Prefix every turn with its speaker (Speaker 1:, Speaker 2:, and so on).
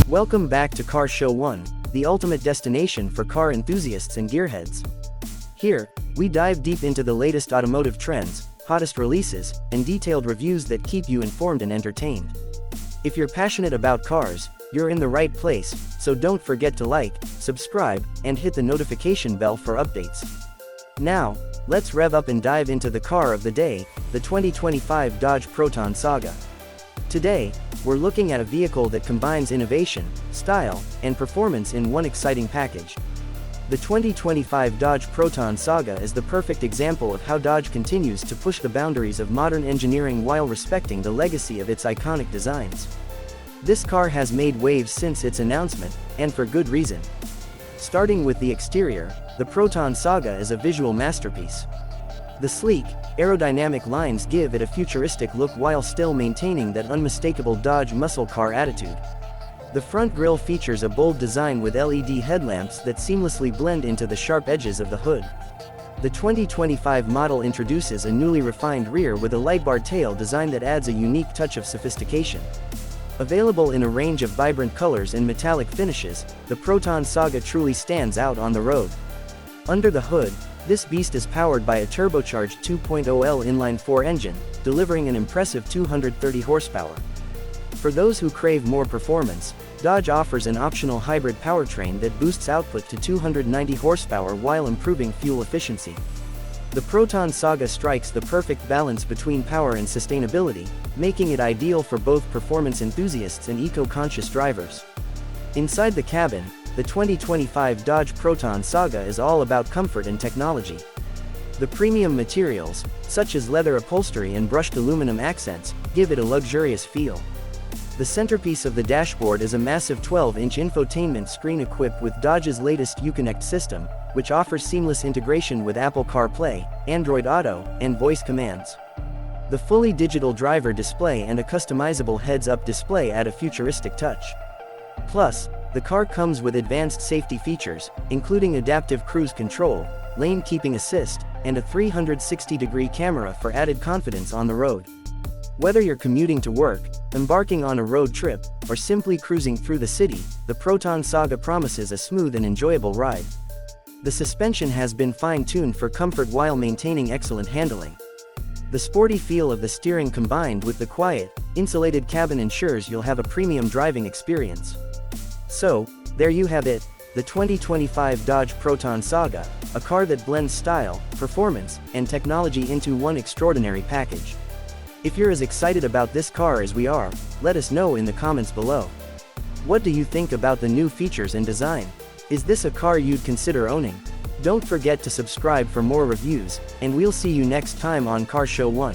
Speaker 1: Welcome back to Car Show 1, the ultimate destination for car enthusiasts and gearheads. Here, we dive deep into the latest automotive trends, hottest releases, and detailed reviews that keep you informed and entertained. If you're passionate about cars, you're in the right place, so don't forget to like, subscribe, and hit the notification bell for updates. Now, let's rev up and dive into the car of the day, the 2025 Dodge Proton Saga. Today, we're looking at a vehicle that combines innovation, style, and performance in one exciting package. The 2025 Dodge Proton Saga is the perfect example of how Dodge continues to push the boundaries of modern engineering while respecting the legacy of its iconic designs. This car has made waves since its announcement, and for good reason. Starting with the exterior, the Proton Saga is a visual masterpiece. The sleek, aerodynamic lines give it a futuristic look while still maintaining that unmistakable Dodge muscle car attitude. The front grille features a bold design with LED headlamps that seamlessly blend into the sharp edges of the hood. The 2025 model introduces a newly refined rear with a light bar tail design that adds a unique touch of sophistication. Available in a range of vibrant colors and metallic finishes, the Proton Saga truly stands out on the road. Under the hood, this beast is powered by a turbocharged 2.0L inline-4 engine, delivering an impressive 230 horsepower. For those who crave more performance, Dodge offers an optional hybrid powertrain that boosts output to 290 horsepower while improving fuel efficiency. The Proton Saga strikes the perfect balance between power and sustainability, making it ideal for both performance enthusiasts and eco-conscious drivers. Inside the cabin, the 2025 Dodge Proton Saga is all about comfort and technology. The premium materials, such as leather upholstery and brushed aluminum accents, give it a luxurious feel. The centerpiece of the dashboard is a massive 12-inch infotainment screen equipped with Dodge's latest Uconnect system, which offers seamless integration with Apple CarPlay, Android Auto, and voice commands. The fully digital driver display and a customizable heads-up display add a futuristic touch. Plus, the car comes with advanced safety features, including adaptive cruise control, lane keeping assist, and a 360-degree camera for added confidence on the road. Whether you're commuting to work, embarking on a road trip, or simply cruising through the city, the Proton Saga promises a smooth and enjoyable ride. The suspension has been fine-tuned for comfort while maintaining excellent handling. The sporty feel of the steering combined with the quiet, insulated cabin ensures you'll have a premium driving experience. So, there you have it, the 2025 Dodge Proton Saga, a car that blends style, performance, and technology into one extraordinary package. If you're as excited about this car as we are, let us know in the comments below. What do you think about the new features and design? Is this a car you'd consider owning? Don't forget to subscribe for more reviews, and we'll see you next time on Car Show 1.